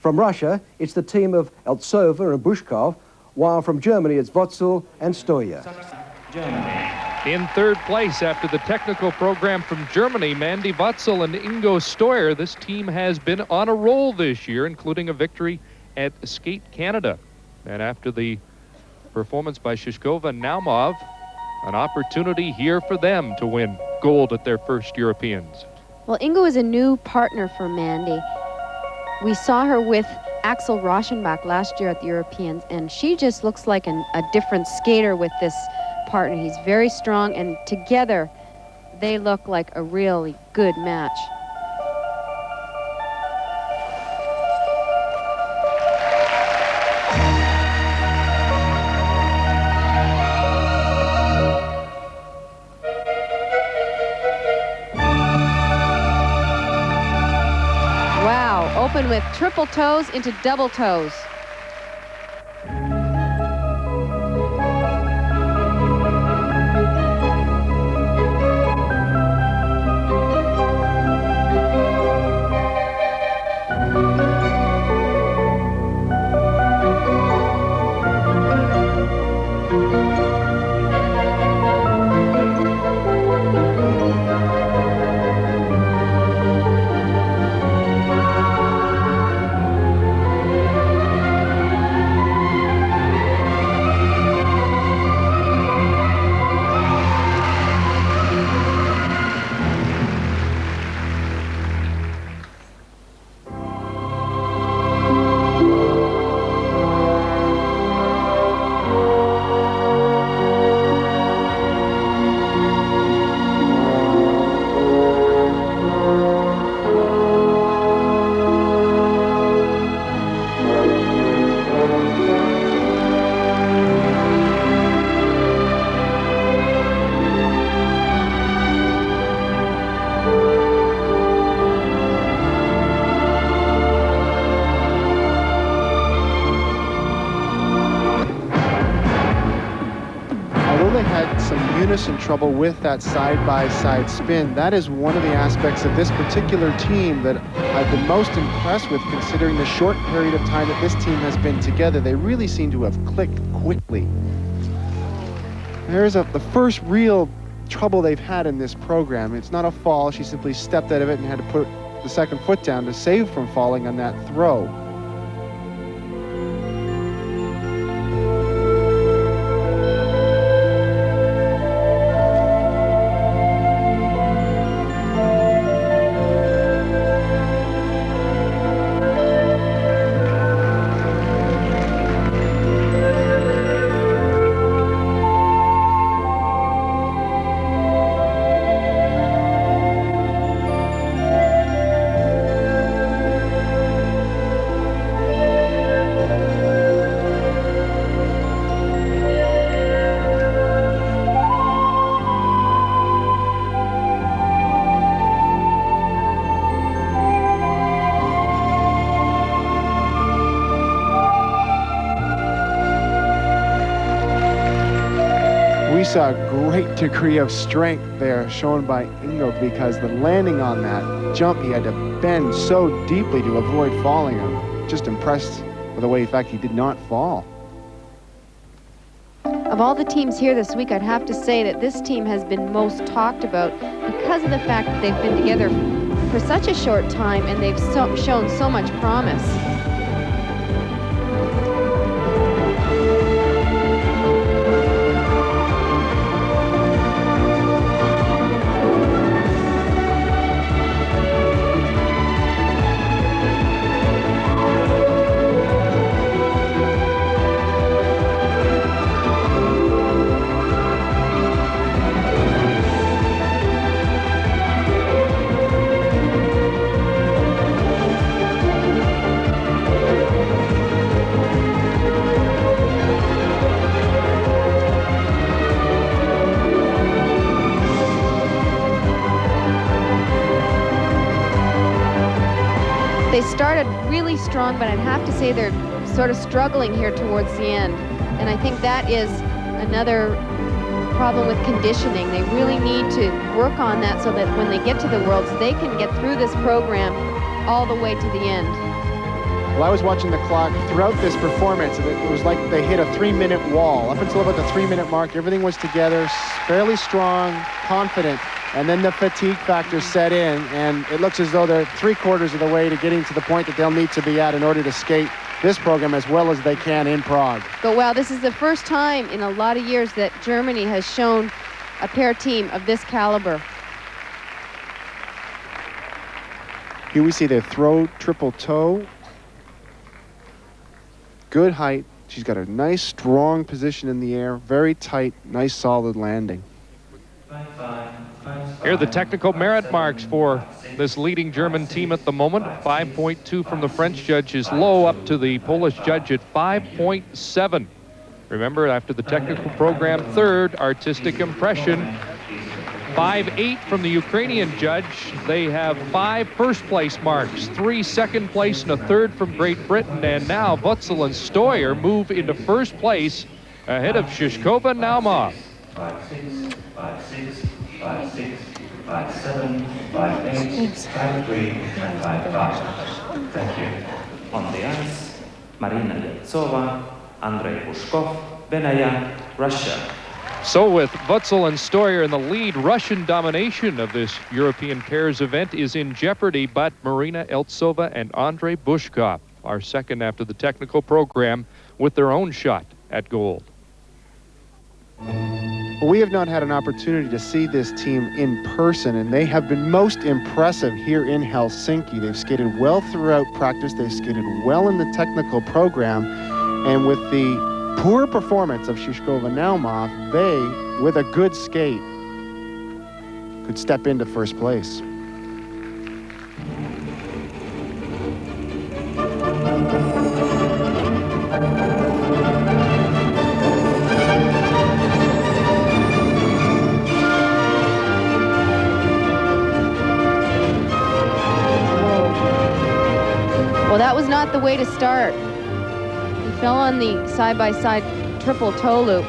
From Russia, it's the team of Eltsova and Bushkov, while from Germany it's Wötzel and Steuer. In third place after the technical program from Germany, Mandy Wötzel and Ingo Steuer. This team has been on a roll this year, including a victory at Skate Canada. And after the performance by Shishkova and Naumov, an opportunity here for them to win gold at their first Europeans. Well, Ingo is a new partner for Mandy. We saw her with Axel Rauschenbach last year at the Europeans, and she just looks like a different skater with this partner. He's very strong, and together they look like a really good match. Open with triple toes into double toes. Unison trouble with that side-by-side spin. That is one of the aspects of this particular team that I've been most impressed with, considering the short period of time that this team has been together. They really seem to have clicked quickly. There's the first real trouble they've had in this program. It's not a fall. She simply stepped out of it and had to put the second foot down to save from falling on that throw. We saw a great degree of strength there shown by Ingo, because the landing on that jump, he had to bend so deeply to avoid falling. I'm just impressed with the way, in fact, he did not fall. Of all the teams here this week, I'd have to say that this team has been most talked about because of the fact that they've been together for such a short time and they've shown so much promise. They started really strong, but I'd have to say they're sort of struggling here towards the end. And I think that is another problem with conditioning. They really need to work on that so that when they get to the Worlds, they can get through this program all the way to the end. Well, I was watching the clock throughout this performance, and it was like they hit a 3-minute wall. Up until about the 3-minute mark, everything was together, fairly strong, confident, and then the fatigue factor set in, and it looks as though they're 3/4 of the way to getting to the point that they'll need to be at in order to skate this program as well as they can in Prague. But wow, this is the first time in a lot of years that Germany has shown a pair team of this caliber. Here we see their throw triple toe. Good height. She's got a nice, strong position in the air. Very tight, nice, solid landing. Here are the technical merit marks for this leading German team at the moment. 5.2 from the French judge is low, up to the Polish judge at 5.7. Remember, after the technical program, third, artistic impression. 5.8 from the Ukrainian judge. They have 5 first-place marks, 3 second place, and a third from Great Britain. And now Wötzel and Steuer move into first place ahead of Shishkova and Naumov. 5-6, 5-6, 5-6, 5-7, 5-8, 5-3, and 5-5. Thank you. On the ice, Marina Eltsova, Andrei Bushkov, Venäjä, Russia. So with Wötzel and Steuer in the lead, Russian domination of this European pairs event is in jeopardy, but Marina Eltsova and Andrei Bushkov are second after the technical program with their own shot at gold. We have not had an opportunity to see this team in person, and they have been most impressive here in Helsinki. They've skated well throughout practice. They've skated well in the technical program, and with the poor performance of Shishkova Naumov, they, with a good skate, could step into first place. Well, that was not the way to start. He fell on the side-by-side triple toe loop.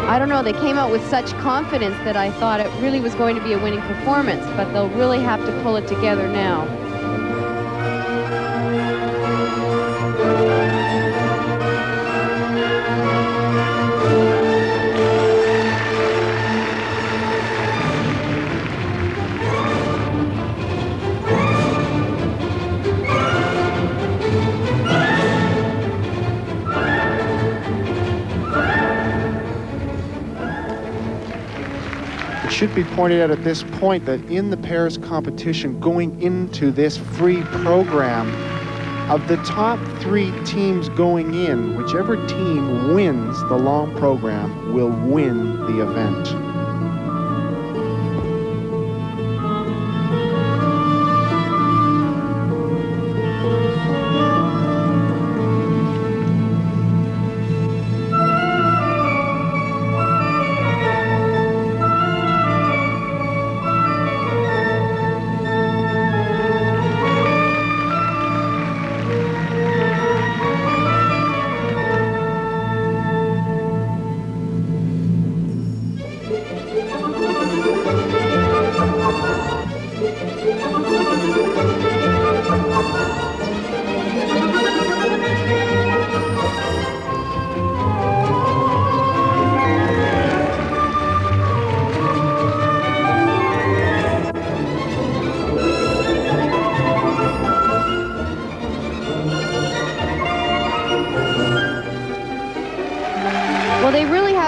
I don't know, they came out with such confidence that I thought it really was going to be a winning performance, but they'll really have to pull it together now. It should be pointed out at this point that in the pairs competition going into this free program, of the top 3 teams going in, whichever team wins the long program will win the event.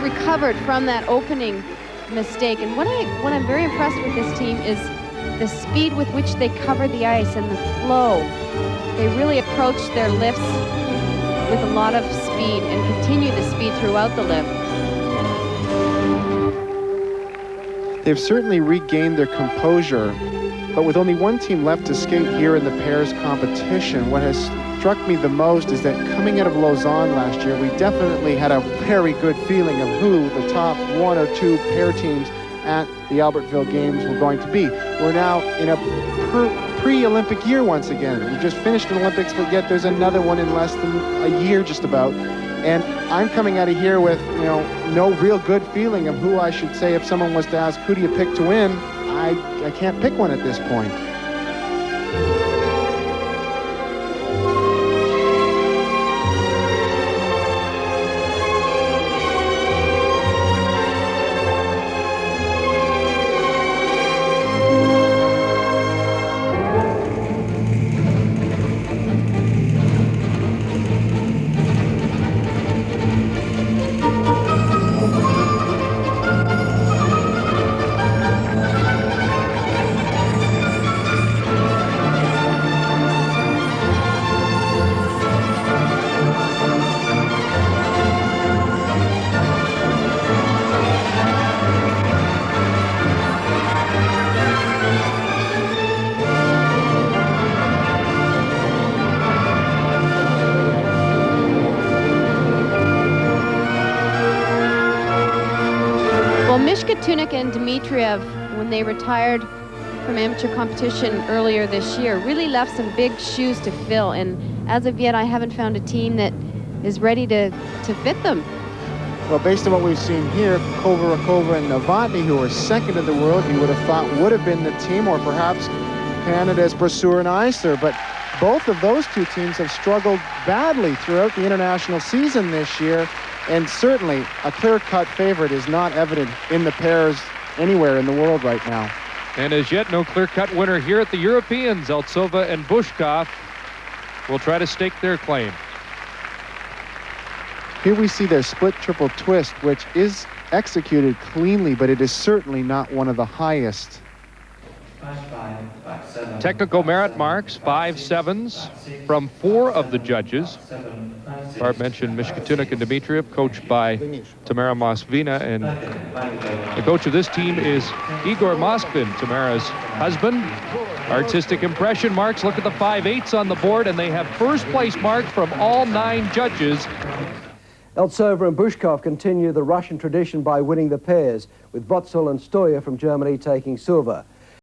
Recovered from that opening mistake, and what I'm very impressed with this team is the speed with which they cover the ice and the flow. They really approach their lifts with a lot of speed and continue the speed throughout the lift. They've certainly regained their composure, but with only one team left to skate here in the pairs competition, what has struck me the most is that coming out of Lausanne last year, we definitely had a very good feeling of who the top 1 or 2 pair teams at the Albertville Games were going to be. We're now in a pre-Olympic year once again. We just finished an Olympics, but yet there's another one in less than a year just about. And I'm coming out of here with, no real good feeling of who I should say if someone was to ask, who do you pick to win? I can't pick one at this point. Mishkatunik and Dmitriev, when they retired from amateur competition earlier this year, really left some big shoes to fill, and as of yet I haven't found a team that is ready to fit them. Well, based on what we've seen here, Kovarakova and Novotny, who are second in the world, you would have thought would have been the team, or perhaps Canada's Brasseur and Eisler, but both of those two teams have struggled badly throughout the international season this year, and certainly a clear-cut favorite is not evident in the pairs anywhere in the world right now. And as yet, no clear-cut winner here at the Europeans. Eltsova and Bushkov will try to stake their claim. Here we see their split triple twist, which is executed cleanly, but it is certainly not one of the highest. Technical merit marks, 5.7s from 4 of the judges. Barb mentioned Mishkatunik and Dmitriev, coached by Tamara Mosvina, and the coach of this team is Igor Moskvin, Tamara's husband. Artistic impression marks, look at the 5.8s on the board, and they have first place marks from all 9 judges. Eltsova and Bushkov continue the Russian tradition by winning the pairs, with Wötzel and Steuer from Germany taking silver.